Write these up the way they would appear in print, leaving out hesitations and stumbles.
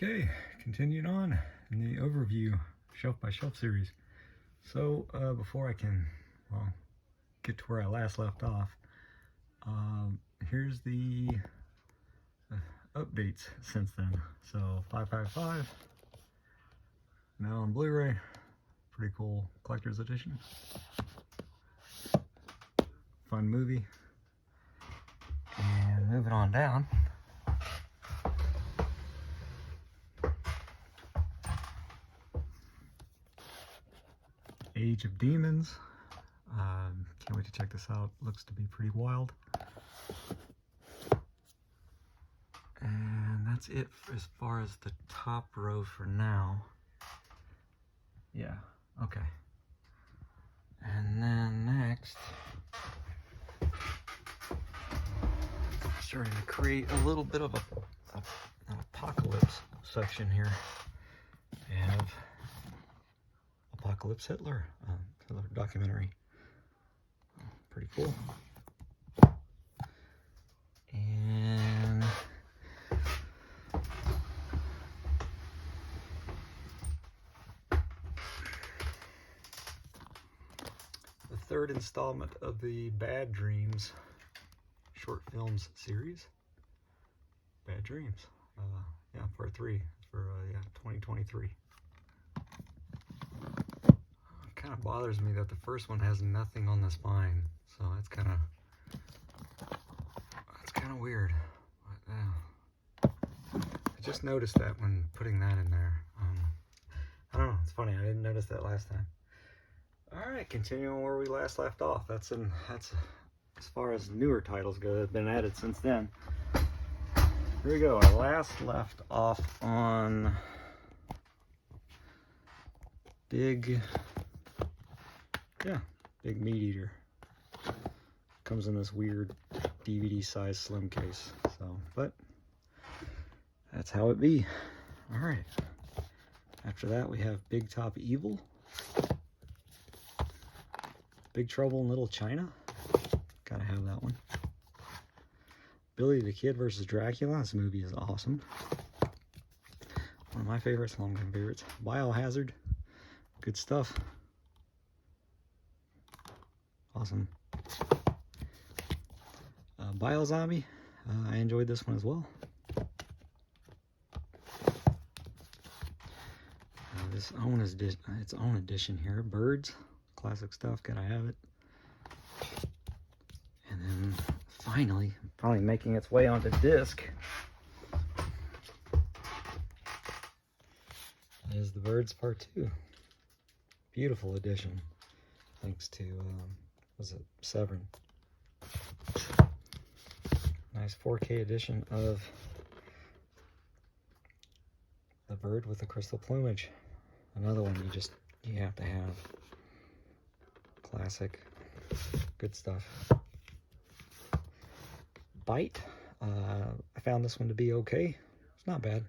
Okay, continuing on in the overview shelf by shelf series. So before I can, well, get to where I last left off, here's the updates since then. So 555, now on Blu-ray, pretty cool collector's edition. Fun movie. And moving on down. Age of Demons. Can't wait to check this out. Looks to be pretty wild. And that's it as far as the top row for now. Yeah, okay. And then next, starting to create a little bit of an apocalypse section here. We have Apocalypse Hitler, Hitler documentary. Pretty cool. And the third installment of the Bad Dreams short films series. Bad Dreams. Yeah, part 3 for 2023. Kind of bothers me that the first one has nothing on the spine, so that's kind of weird. But, I just noticed that when putting that in there. I don't know, it's funny, I didn't notice that last time. All right, continuing where we last left off. That's as far as newer titles go that have been added since then. Here we go. I last left off on Big Meat Eater. Comes in this weird DVD size slim case. So, but that's how it be. All right. After that, we have Big Top Evil, Big Trouble in Little China. Gotta have that one. Billy the Kid versus Dracula. This movie is awesome. One of my favorites, long-time favorites. Biohazard. Good stuff. Awesome. Biozombie. I enjoyed this one as well. Its own edition here. Birds. Classic stuff. Gotta have it. And then finally, probably making its way onto disc, is The Birds Part 2. Beautiful edition. Thanks to, was it Severin? Nice 4K edition of The Bird with the Crystal Plumage. Another one you have to have. Classic. Good stuff. Bite. I found this one to be okay. It's not bad.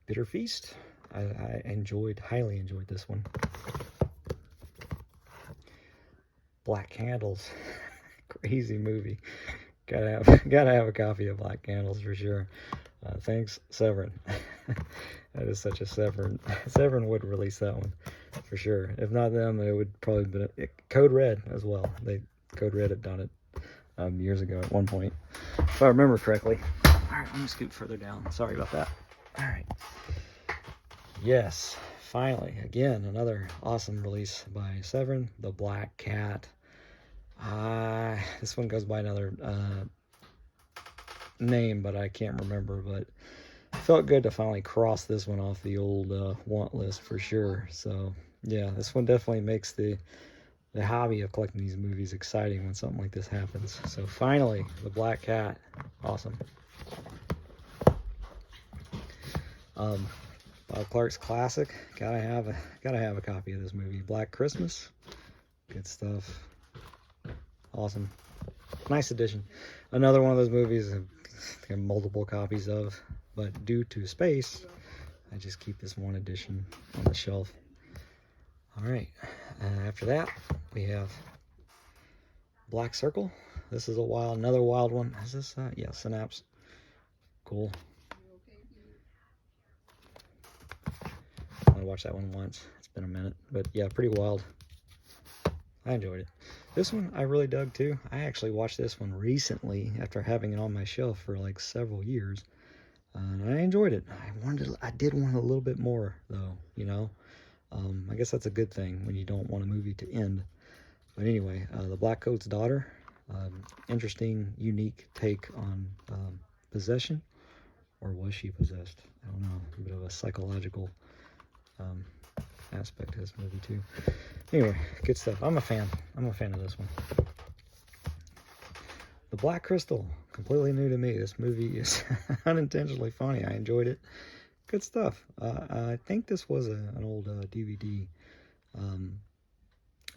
Bitter Feast. I highly enjoyed this one. Black Candles. Crazy movie. Gotta have a copy of Black Candles for sure. Thanks, Severin. That is such a Severin. Severin would release that one for sure. If not them, it would probably be Code Red as well. Code Red had done it years ago at one point, if I remember correctly. All right, let me scoot further down. Sorry about that. All right. Yes, finally, again, another awesome release by Severin, The Black Cat. This one goes by another name, but I can't remember, but it felt good to finally cross this one off the old want list for sure. So yeah, this one definitely makes the hobby of collecting these movies exciting when something like this happens. So finally, The Black Cat. Awesome. Bob Clark's classic. Gotta have a copy of this movie. Black Christmas. Good stuff. Awesome. Nice edition. Another one of those movies I have multiple copies of, but due to space, I just keep this one edition on the shelf. All right. After that, we have Black Circle. This is another wild one. Is this? Yeah, Synapse. cool. I watched that one once. It's been a minute, but yeah, pretty wild. I enjoyed it. This one I really dug too. I actually watched this one recently after having it on my shelf for like several years. And I enjoyed it. I did want a little bit more though, you know. I guess that's a good thing when you don't want a movie to end. But anyway, The Black Coat's Daughter. Interesting, unique take on possession. Or was she possessed? I don't know. A bit of a psychological aspect to this movie too. Anyway, good stuff. I'm a fan. I'm a fan of this one. The Black Crystal, completely new to me. This movie is unintentionally funny. I enjoyed it. Good stuff. I think this was an old DVD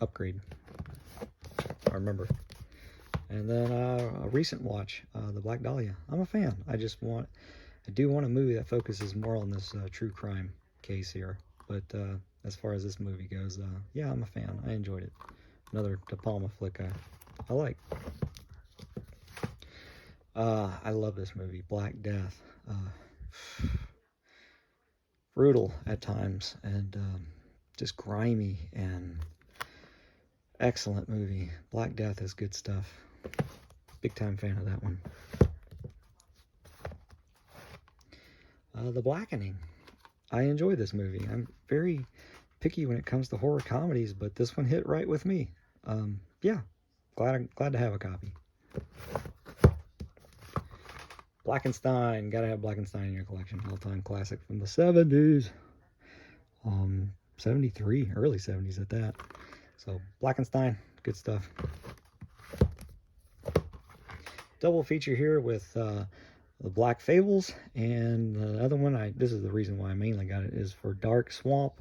upgrade. I remember. And then a recent watch, The Black Dahlia. I'm a fan. I do want a movie that focuses more on this true crime case here. But as far as this movie goes, yeah, I'm a fan. I enjoyed it. Another De Palma flick I like. I love this movie, Black Death. Brutal at times, and just grimy, and excellent movie. Black Death is good stuff. Big time fan of that one. The Blackening. I enjoy this movie. I'm very picky when it comes to horror comedies, but this one hit right with me. Yeah, glad to have a copy. Blackenstein. Gotta have Blackenstein in your collection. All-time classic from the 70s. 73, early 70s at that. So, Blackenstein, good stuff. Double feature here with the Black Fables, and the other one, this is the reason why I mainly got it, is for Dark Swamp,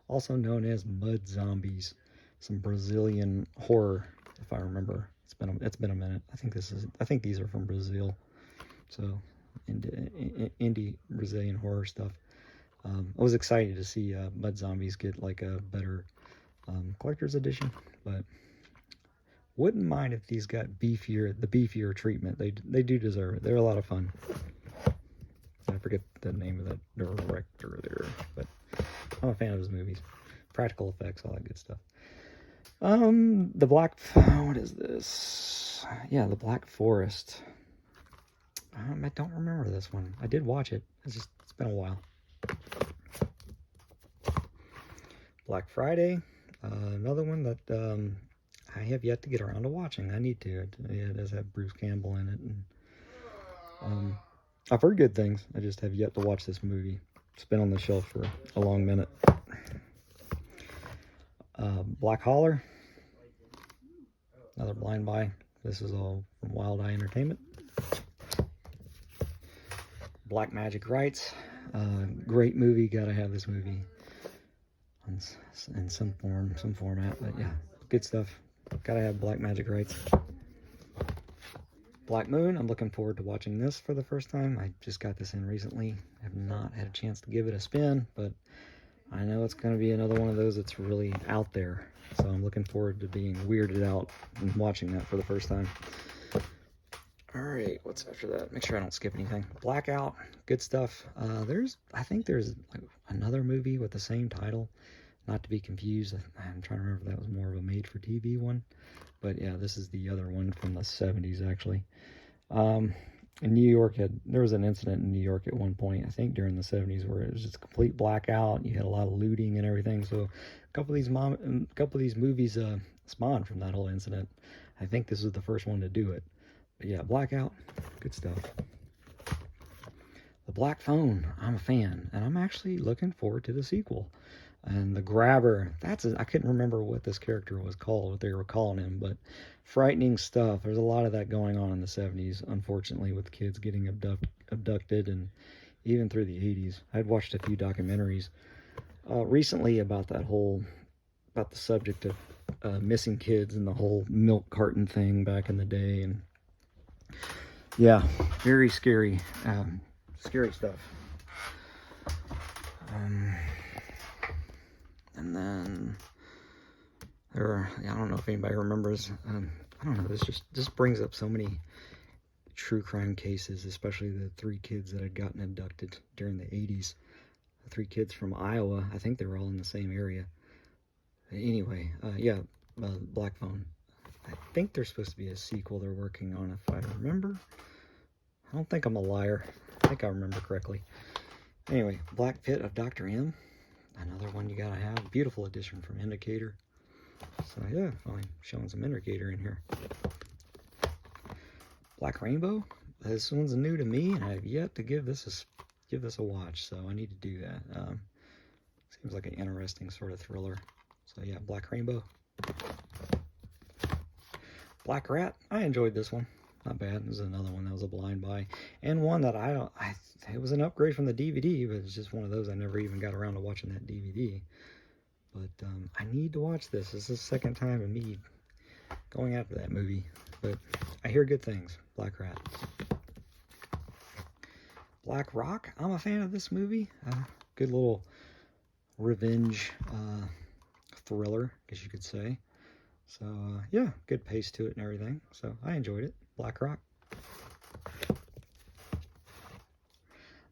also known as Mud Zombies. Some Brazilian horror, if I remember. It's been a minute. I think these are from Brazil. So, indie Brazilian horror stuff. I was excited to see Mud Zombies get like a better collector's edition, but wouldn't mind if these got the beefier treatment. They do deserve it. They're a lot of fun. I forget the name of that director there, but I'm a fan of his movies. Practical effects, all that good stuff. What is this? Yeah, The Black Forest. I don't remember this one. I did watch it. It's been a while. Black Friday. Another one that I have yet to get around to watching. I need to. It does have Bruce Campbell in it. And, I've heard good things. I just have yet to watch this movie. It's been on the shelf for a long minute. Black Holler. Another blind buy. This is all from Wild Eye Entertainment. Black Magic Rights. Great movie. Gotta have this movie in some format. But yeah, good stuff. Gotta have Black Magic Rights. Black Moon. I'm looking forward to watching this for the first time. I just got this in recently. I have not had a chance to give it a spin, but I know it's going to be another one of those that's really out there. So I'm looking forward to being weirded out and watching that for the first time. Alright, what's after that? Make sure I don't skip anything. Blackout, good stuff. I think there's like another movie with the same title. Not to be confused. I'm trying to remember if that was more of a made-for-TV one. But yeah, this is the other one from the 70s, actually. In New York, there was an incident in New York at one point, I think during the 70s, where it was just a complete blackout. You had a lot of looting and everything. So a couple of these movies spawned from that whole incident. I think this was the first one to do it. But yeah, Blackout, good stuff. The Black Phone, I'm a fan, and I'm actually looking forward to the sequel. And The Grabber, I couldn't remember what this character was called, what they were calling him, but frightening stuff. There's a lot of that going on in the 70s, unfortunately, with kids getting abducted, and even through the 80s. I'd watched a few documentaries recently about the subject of missing kids and the whole milk carton thing back in the day, and yeah, very scary, scary stuff. And then I don't know if anybody remembers. I don't know. This brings up so many true crime cases, especially the 3 kids that had gotten abducted during the 80s. The 3 kids from Iowa. I think they were all in the same area. Anyway, yeah, Black Phone. I think there's supposed to be a sequel they're working on, if I remember. I don't think I'm a liar. I think I remember correctly. Anyway, Black Pit of Dr. M. Another one you gotta have. Beautiful edition from Indicator. So yeah, finally showing some Indicator in here. Black Rainbow. This one's new to me, and I've yet to give this a watch. So I need to do that. Seems like an interesting sort of thriller. So yeah, Black Rainbow. Black Rat. I enjoyed this one. Not bad. This is another one that was a blind buy, and one that it was an upgrade from the DVD, but it's just one of those I never even got around to watching that DVD. But I need to watch this. This is the second time of me going after that movie, but I hear good things. Black Rat. Black Rock. I'm a fan of this movie. Good little revenge thriller, I guess you could say. So yeah, good pace to it and everything. So I enjoyed it. Black Rock.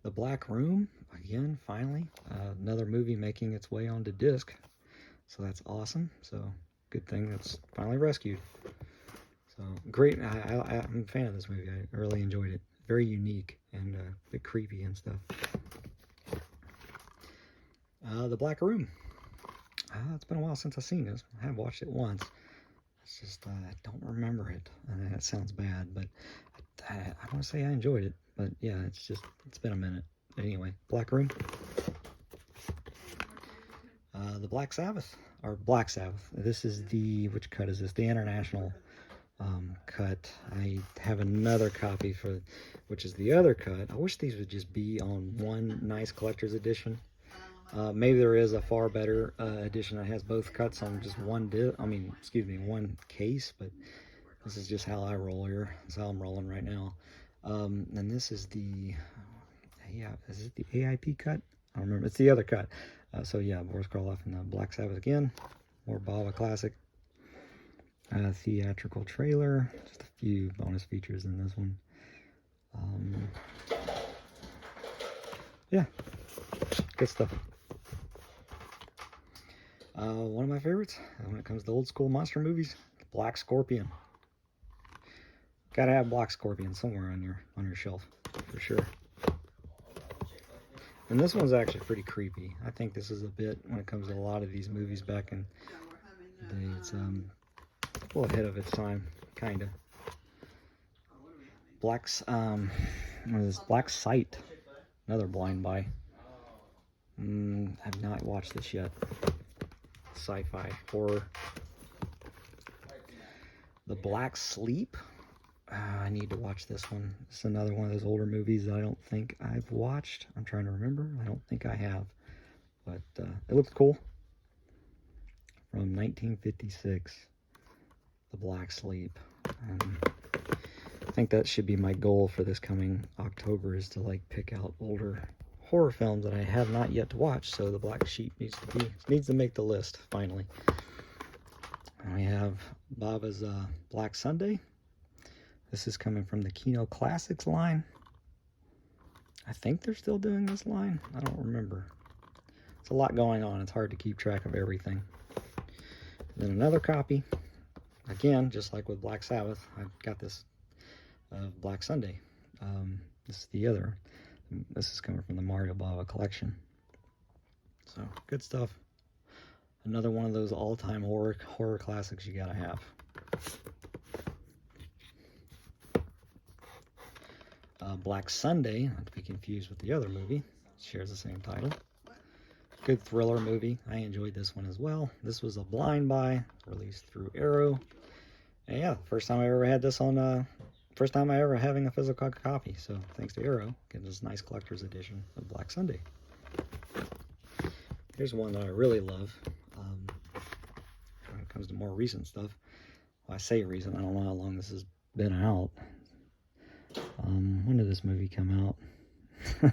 The Black Room. Again, finally, another movie making its way onto disc. So that's awesome. So good thing that's finally rescued. So great. I'm a fan of this movie. I really enjoyed it. Very unique and a bit creepy and stuff. The Black Room. It's been a while since I've seen this. I have watched it once. It's just I don't remember it. That sounds bad, but I want to say I enjoyed it. But yeah, it's been a minute. Anyway, Black Room. The Black Sabbath, or Black Sabbath. This is which cut is this? The international cut. I have another copy which is the other cut. I wish these would just be on one nice collector's edition. Maybe there is a far better edition that has both cuts on just one one case, but this is just how I roll here. That's how I'm rolling right now. And this is is it the AIP cut? I don't remember. It's the other cut. So yeah, Boris Karloff and the Black Sabbath again. More Bava classic. Theatrical trailer. Just a few bonus features in this one. Yeah, good stuff. One of my favorites when it comes to old school monster movies, Black Scorpion. Gotta have Black Scorpion somewhere on your shelf for sure. And this one's actually pretty creepy. I think this is a bit, when it comes to a lot of these movies back in the day, it's a little ahead of its time, kinda. What is this? Black Sight. Another blind buy. I've not watched this yet. Sci-fi horror. The Black Sleep. I need to watch this one. This is another one of those older movies that I don't think I've watched. I'm trying to remember. I don't think I have. But it looks cool. From 1956. The Black Sleep. I think that should be my goal for this coming October, is to pick out older horror films that I have not yet to watch. So the Black Sheep needs to make the list finally. And we have Bava's Black Sunday. This is coming from the Kino Classics line. I think they're still doing this line. I don't remember. It's a lot going on. It's hard to keep track of everything. And then another copy. Again, just like with Black Sabbath, I've got this Black Sunday. This is the other. This is coming from the Mario Bava collection. So, good stuff. Another one of those all-time horror classics you gotta have. Black Sunday, not to be confused with the other movie. It shares the same title. Good thriller movie. I enjoyed this one as well. This was a blind buy, released through Arrow. And yeah, first time I ever had this on, first time I ever having a physical copy. So thanks to Arrow, getting this nice collector's edition of Black Sunday. Here's one that I really love. When it comes to more recent stuff. Well, I say recent, I don't know how long this has been out. When did this movie come out?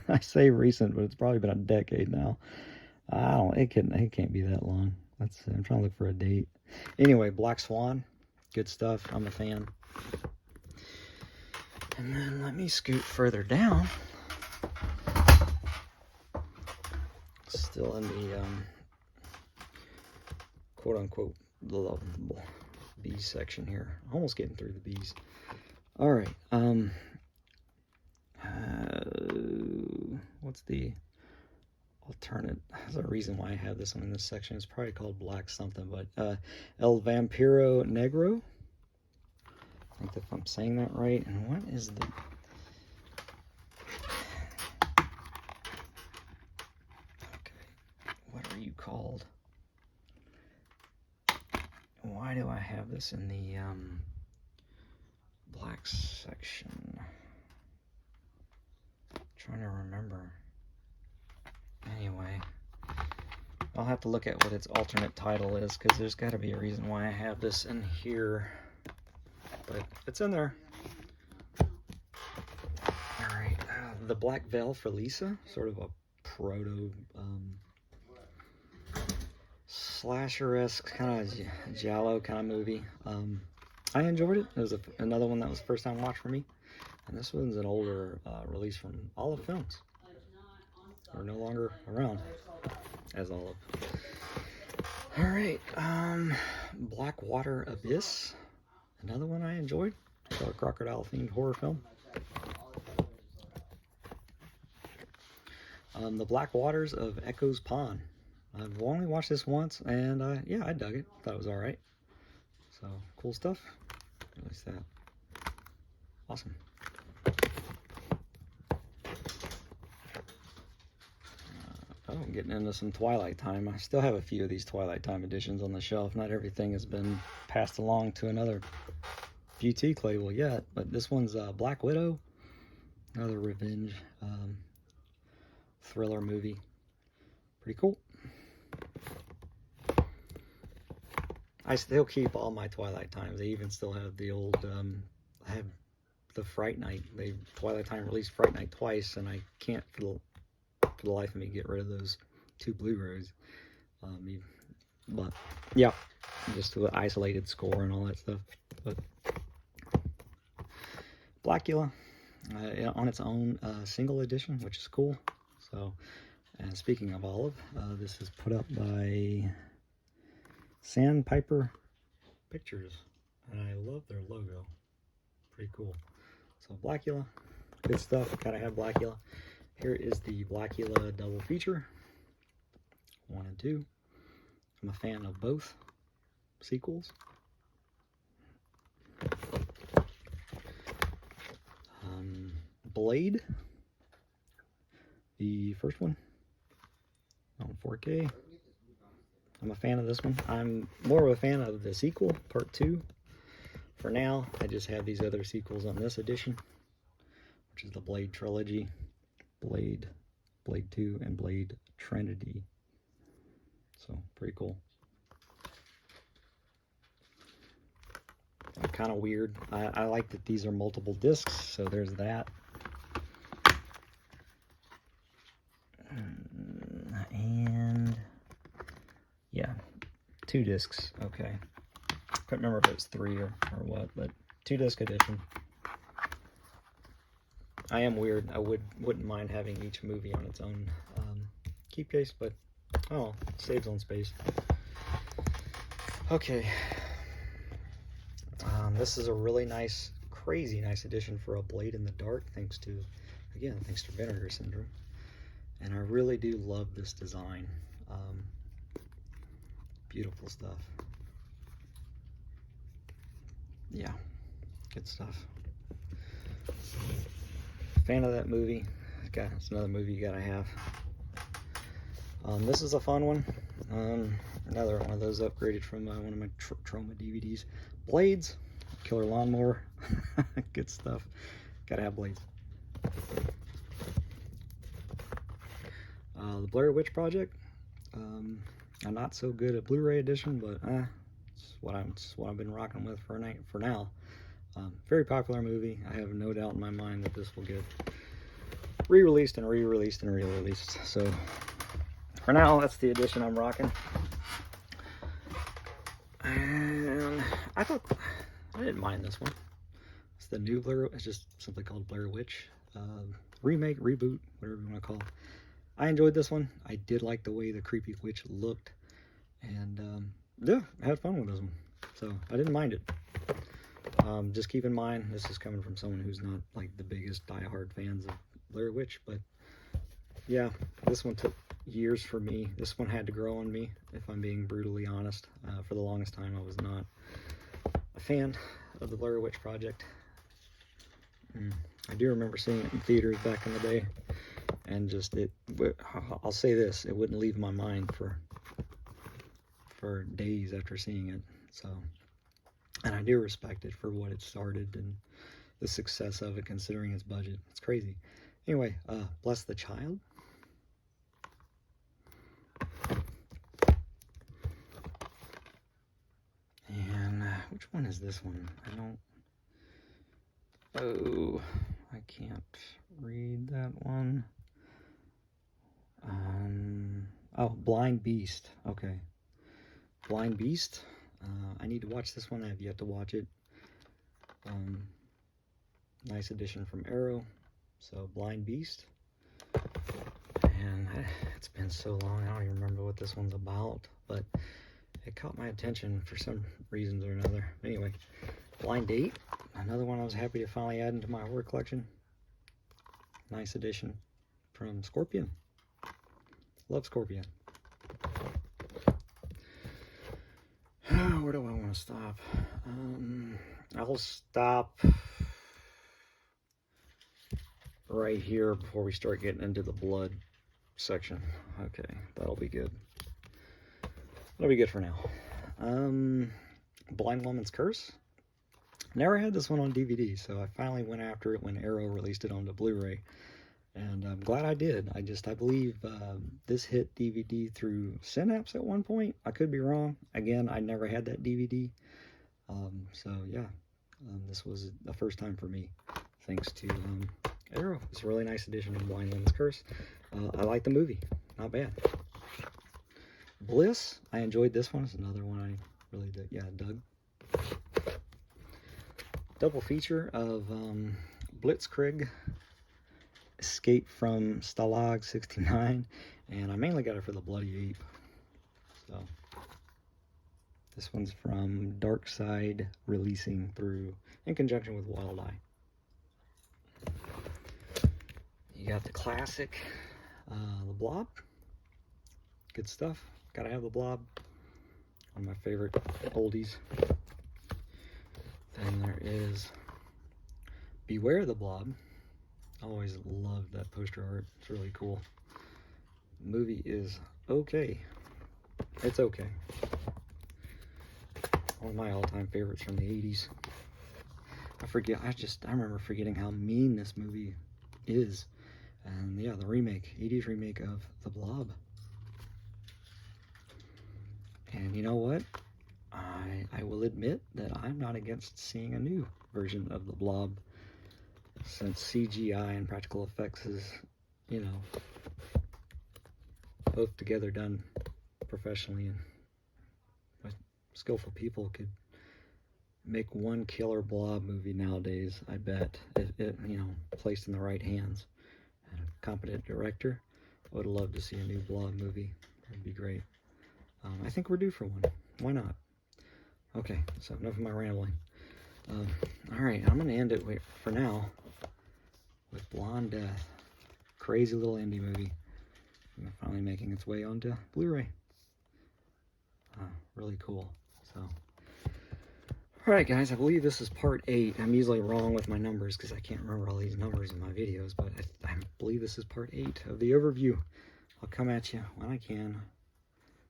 I say recent, but it's probably been a decade now. It can't be that long. I'm trying to look for a date. Anyway, Black Swan, good stuff. I'm a fan. And then let me scoot further down. Still in the quote-unquote bees section here. Almost getting through the bees. All right. What's the alternate? There's a reason why I have this one in this section. It's probably called Black something, but El Vampiro Negro. I think if I'm saying that right. And what is the... Okay. What are you called? Why do I have this in the black section? I'm trying to remember. Anyway, I'll have to look at what its alternate title is, because there's got to be a reason why I have this in here. But it's in there. Alright, The Black Veil for Lisa, sort of a proto slasher-esque kind of giallo kind of movie. I enjoyed it. It was another one that was first time watch for me. And this one's an older release from Olive Films. They're no longer around as Olive. Alright, Blackwater Abyss. Another one I enjoyed. It's a crocodile-themed horror film. The Black Waters of Echo's Pond. I've only watched this once, and yeah, I dug it. Thought it was alright. So, cool stuff. At least that. Awesome. Oh, I'm getting into some Twilight Time. I still have a few of these Twilight Time editions on the shelf. Not everything has been passed along to another boutique label yet, but this one's Black Widow. Another revenge thriller movie. Pretty cool. I still keep all my Twilight Times. They even still have the old, I have the Fright Night. Twilight Time released Fright Night twice, and I can't for the life of me get rid of those 2 Blu-rays. But yeah, just to an isolated score and all that stuff. But Blackula on its own single edition, which is cool. So, and speaking of Olive, this is put up by Sandpiper Pictures, and I love their logo. Pretty cool. So Blackula, good stuff. Gotta have Blackula. Here is the Blackula double feature, 1 and 2. I'm a fan of both sequels. Blade, the first one on 4K. I'm a fan of this one. I'm more of a fan of the sequel, part 2. For now, I just have these other sequels on this edition, which is the Blade trilogy. Blade 2, and Blade Trinity. So, pretty cool. Kind of weird. I like that these are multiple discs, so there's that. And yeah, 2 discs. Okay. Couldn't remember if it was 3 or what, but 2-disc edition. I am weird. I wouldn't mind having each movie on its own keep case, but oh, it saves on space. Okay. This is a really nice, crazy nice edition for a Blade in the Dark, thanks to Vinegar Syndrome. And I really do love this design. Beautiful stuff. Yeah, good stuff. Fan of that movie. It's another movie you gotta have. This is a fun one. Another one of those upgraded from one of my Troma DVDs. Blades, Killer Lawnmower. Good stuff. Gotta have Blades. The Blair Witch Project. I'm not so good at Blu-ray edition, but it's what I've been rocking with for now. Very popular movie. I have no doubt in my mind that this will get re-released and re-released and re-released. So for now, that's the edition I'm rocking. And I didn't mind this one. the new Blair. It's just simply called Blair Witch. Remake, reboot, whatever you want to call it. I enjoyed this one. I did like the way the creepy witch looked. And yeah, I had fun with this one. So I didn't mind it. Just keep in mind, this is coming from someone who's not like the biggest diehard fans of Blair Witch, but yeah, this one took years for me. This one had to grow on me, if I'm being brutally honest. For the longest time, I was not a fan of the Blair Witch Project. I do remember seeing it in theaters back in the day, and just I'll say this, it wouldn't leave my mind for days after seeing it. So, and I do respect it for what it started and the success of it, considering its budget. It's crazy. Anyway, Bless the Child. And which one is this one? Oh, I can't read that one. Oh, Blind Beast. Okay. Blind Beast. I need to watch this one. I have yet to watch it. Nice addition from Arrow. So, Blind Beast. And it's been so long, I don't even remember what this one's about. But it caught my attention for some reasons or another. Anyway, Blind Date. Another one I was happy to finally add into my horror collection. Nice addition from Scorpion. Love Scorpion. Where do I want to stop? I'll stop right here before we start getting into the blood section. Okay, that'll be good. That'll be good for now. Blind Woman's Curse. Never had this one on DVD, so I finally went after it when Arrow released it onto Blu-ray. And I'm glad I did. I believe this hit DVD through Synapse at one point. I could be wrong. Again, I never had that DVD. So yeah, this was the first time for me, thanks to Arrow. It's a really nice addition to Blind Woman's Curse. I like the movie. Not bad. Bliss. I enjoyed this one. It's another one I really did. Yeah, dug. Double feature of Blitzkrieg, Escape from Stalag 69, and I mainly got it for the Bloody Ape. So this one's from Dark Side Releasing through in conjunction with Wild Eye. You got the classic, The Blob. Good stuff. Gotta have The Blob. One of my favorite oldies. Then there is Beware the Blob. I always loved that poster art. It's really cool. The movie is okay. It's okay. One of my all-time favorites from the 80s. I remember forgetting how mean this movie is. And yeah, the remake, 80s remake of The Blob. And you know what? I will admit that I'm not against seeing a new version of The Blob, since CGI and practical effects is, you know, both together done professionally, and skillful people could make one killer Blob movie nowadays, I bet, if it, you know, placed in the right hands. And a competent director, I would love to see a new Blob movie. That'd be great. I think we're due for one. Why not? Okay, so enough of my rambling. Alright, I'm going to end it for now with Blonde Death. Crazy little indie movie. Finally making its way onto Blu-ray. Really cool. So, alright guys, I believe this is part 8. I'm usually wrong with my numbers because I can't remember all these numbers in my videos, but I believe this is part 8 of the overview. I'll come at you when I can,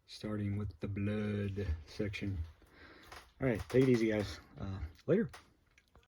starting with the blood section. Alright, take it easy guys. Later.